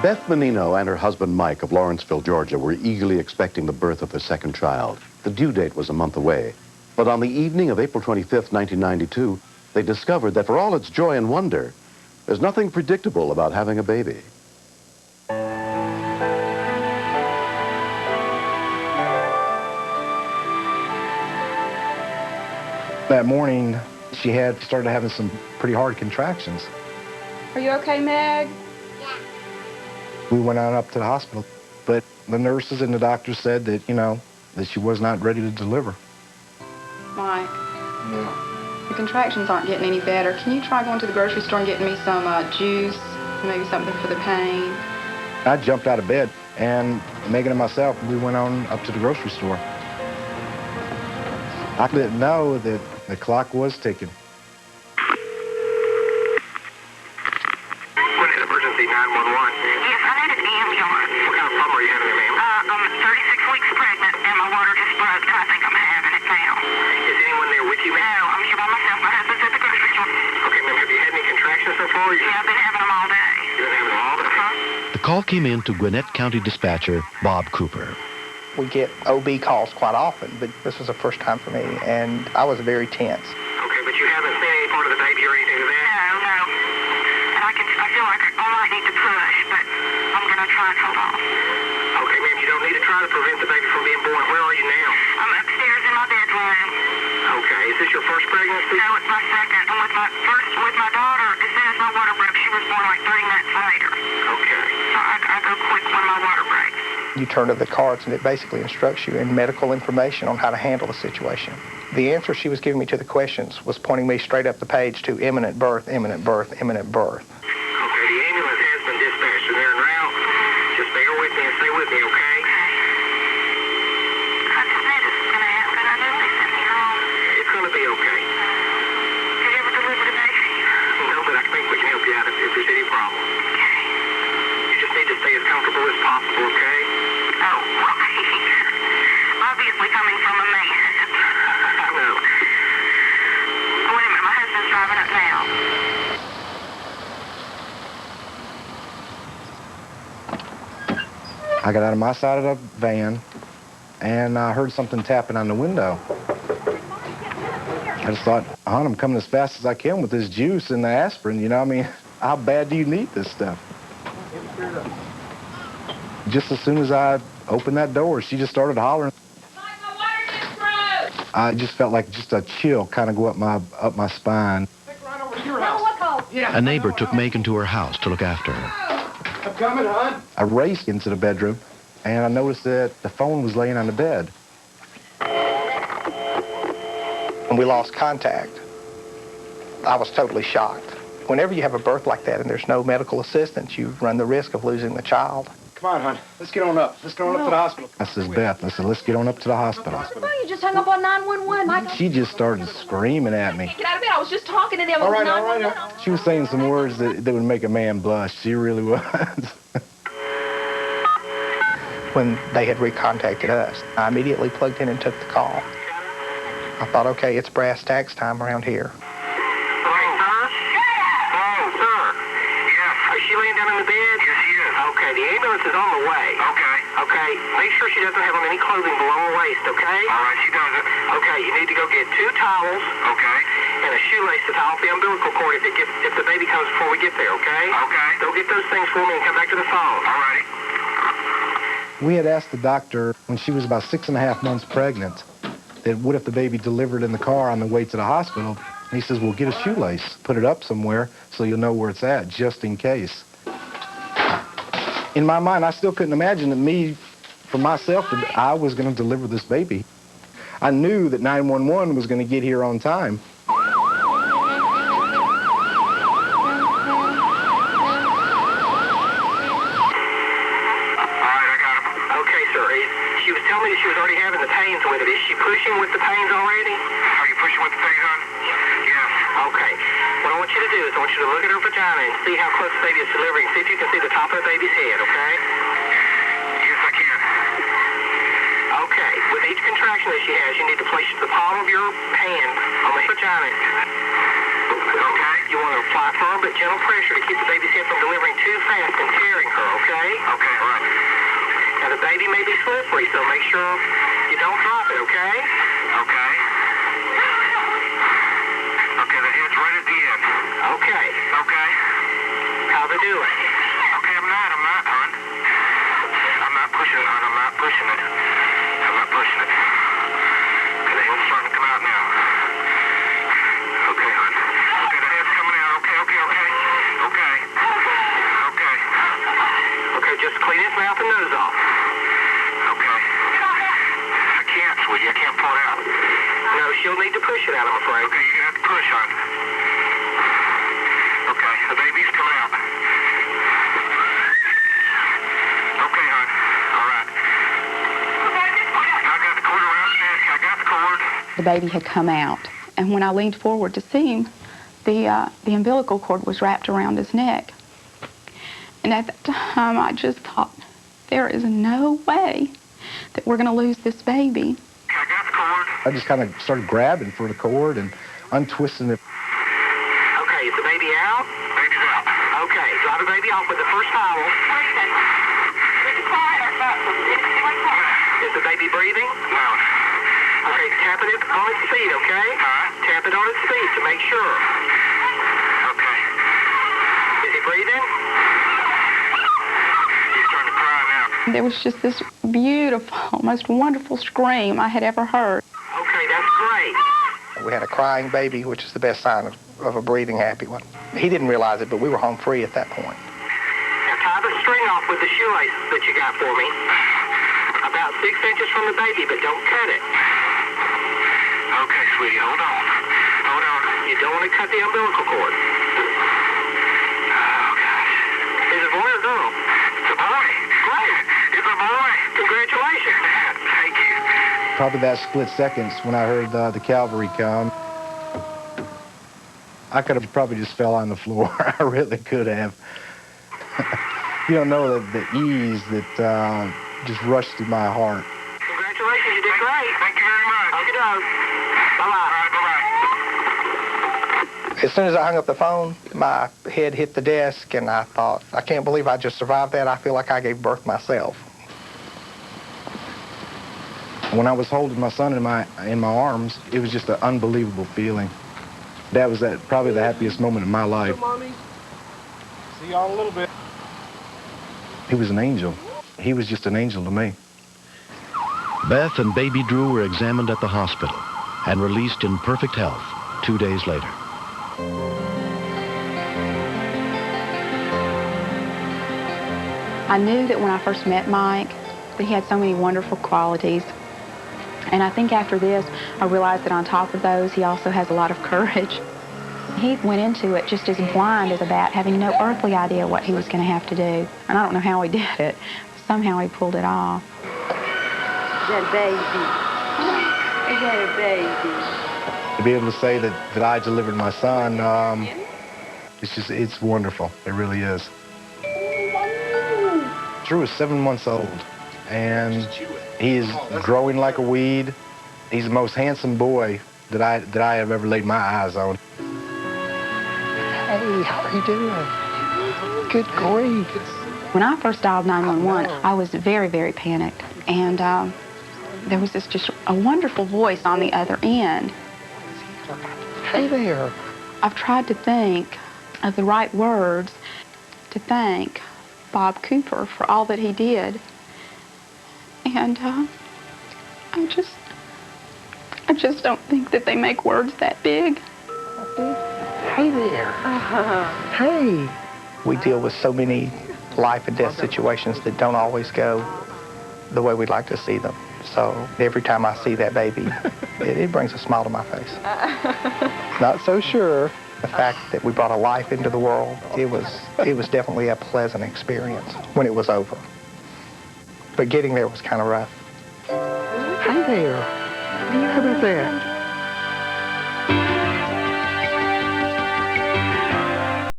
Beth Menino and her husband Mike of Lawrenceville, Georgia, were eagerly expecting the birth of their second child. The due date was a month away. But on the evening of April 25th, 1992, they discovered that for all its joy and wonder, there's nothing predictable about having a baby. That morning, she started having some pretty hard contractions. Are you okay, Meg? Yeah. We went on up to the hospital, but the nurses and the doctors said that, that she was not ready to deliver. Mike. Yeah. The contractions aren't getting any better. Can you try going to the grocery store and getting me some juice, maybe something for the pain? I jumped out of bed, and Megan and myself, we went on up to the grocery store. I didn't know that the clock was ticking. Emergency 911. Yes, I need an ambulance. What kind of problem are you having, ma'am? I'm 36 weeks pregnant, and my water just broke, and I think I'm having it now. Is anyone there with you, ma'am? No, I'm here by myself. My husband's at the grocery store. Okay, ma'am, have you had any contractions so far? Yeah, I've been having them all day. You've been having them all day? The call came in to Gwinnett County dispatcher Bob Cooper. We get OB calls quite often, but this was the first time for me, and I was very tense. Okay, but you haven't seen any part of the baby or anything of that? No. And I feel like I might need to push, but I'm going to try and hold off. Okay, ma'am, you don't need to try to prevent the baby from being born. Where are you now? I'm upstairs in my bedroom. Okay, is this your first pregnancy? No, it's my second. And with my daughter, as soon as my water broke, she was born like 30 minutes later. Okay. So I go quick when my water breaks. You turn to the cards, and it basically instructs you in medical information on how to handle the situation. The answer she was giving me to the questions was pointing me straight up the page to imminent birth, imminent birth, imminent birth. Okay, the ambulance has been dispatched, and they're en route. Just bear with me and stay with me, okay? I just knew this was going to happen. I knew they sent me home. It's going to be okay. Have you ever delivered a baby? No, but I think we can help you out if there's any problem. Okay. You just need to stay as comfortable as possible, okay? Oh, right. Obviously coming from a man. I know. Oh, wait a minute. My husband's driving up now. I got out of my side of the van, and I heard something tapping on the window. I just thought, hon, I'm coming as fast as I can with this juice and the aspirin, how bad do you need this stuff? Just as soon as I opened that door, she just started hollering. I just felt like just a chill kind of go up my spine. A neighbor took Megan to her house to look after her. I'm coming, hon. I raced into the bedroom, and I noticed that the phone was laying on the bed. When we lost contact, I was totally shocked. Whenever you have a birth like that and there's no medical assistance, you run the risk of losing the child. Come on, hon. Let's get on up. Let's get on up to the hospital. I says, Beth, let's get on up to the hospital. Well, you just hung up on 911, Michael. She just started screaming at me. Get out of bed. I was just talking to them. All right. She was saying some words that would make a man blush. She really was. When they had recontacted us, I immediately plugged in and took the call. I thought, okay, it's brass tacks time around here. She laying down in the bed? Yes, she is. Okay, the ambulance is on the way. Okay. Okay, make sure she doesn't have on any clothing below her waist, okay? All right, she doesn't. Okay, you need to go get 2 towels. Okay. And a shoelace to tie off the umbilical cord if the baby comes before we get there, okay? Okay. Go get those things for me and come back to the phone. All righty. We had asked the doctor when she was about 6.5 months pregnant that what if the baby delivered in the car on the way to the hospital? And he says, well, get a shoelace, put it up somewhere so you'll know where it's at, just in case. In my mind, I still couldn't imagine that for myself, that I was going to deliver this baby. I knew that 911 was going to get here on time. All right, I got him. Okay, sir. She was telling me that she was already having the pains with it. Is she pushing with the pains already? Are you pushing with the thing, hon? Yes. Okay. What I want you to do is I want you to look at her vagina and see how close the baby is delivering. See if you can see the top of the baby's head, okay? Yes, I can. Okay. With each contraction that she has, you need to place the palm of your hand on the vagina. Okay. You want to apply firm but gentle pressure to keep the baby's head from delivering too fast and tearing her, okay? slippery, so make sure you don't drop it, okay? Okay. Okay, the head's right at the end. Okay. Okay. How's it doing? Okay, I'm not, hon. I'm not pushing it, hon. I'm not pushing it. I'm not pushing it. Okay, the head's starting to come out now. Okay, hon. Okay, the head's coming out. Okay. Okay. Okay. Okay, just clean his mouth and nose off. Okay. I can't, sweetie. I can't pull it out. No, she'll need to push it out, I'm afraid. Okay, you're gonna have to push, hon. Okay, the baby's coming out. Okay, hon. All right. I got the cord around the neck. I got the cord. The baby had come out, and when I leaned forward to see him, the umbilical cord was wrapped around his neck. And at that time, I just thought, there is no way that we're going to lose this baby. I got the cord. I just kind of started grabbing for the cord and untwisting it. Okay, is the baby out? Baby's out. Okay, dry the baby off with the first towel. Is the baby breathing? No. Okay, tap it on its feet, okay? Tap it on its feet to make sure. Okay. Is he breathing? He's starting to cry now. There was just this beautiful, most wonderful scream I had ever heard. Okay, that's great. We had a crying baby, which is the best sign of a breathing happy one. He didn't realize it, but we were home free at that point. Now tie the string off with the shoelace that you got for me. About 6 inches from the baby, but don't cut it. Okay, sweetie, hold on. Hold on. You don't want to cut the umbilical cord. Oh, gosh. Is it a boy or a girl? It's a boy. Great. It's a boy. Congratulations. Thank you. Probably that split seconds when I heard the cavalry come. I could have probably just fell on the floor. I really could have. You don't know the ease that just rushed through my heart. Congratulations, you did great. Thank you very much. Okay, doke. Bye-bye. All right, bye-bye. As soon as I hung up the phone, my head hit the desk, and I thought, I can't believe I just survived that. I feel like I gave birth myself. When I was holding my son in my arms, it was just an unbelievable feeling. That was probably the happiest moment in my life. See y'all in a little bit. He was an angel. He was just an angel to me. Beth and baby Drew were examined at the hospital and released in perfect health 2 days later. I knew that when I first met Mike, that he had so many wonderful qualities. And I think after this, I realized that on top of those, he also has a lot of courage. He went into it just as blind as a bat, having no earthly idea what he was going to have to do. And I don't know how he did it. Somehow he pulled it off. Is that a baby? Is that a baby? To be able to say that I delivered my son, it's wonderful. It really is. Drew is 7 months old, and he is growing like a weed. He's the most handsome boy that I have ever laid my eyes on. Hey, how are you doing? Good grief. When I first dialed 911, I was very, very panicked. And there was this just a wonderful voice on the other end. Hey there. I've tried to think of the right words to thank Bob Cooper for all that he did. And I just don't think that they make words that big. Hey there. Hey. We deal with so many life and death situations that don't always go the way we'd like to see them. So every time I see that baby, it brings a smile to my face. Not so sure the fact that we brought a life into the world, it was definitely a pleasant experience when it was over. But getting there was kind of rough. Hey there. How about that?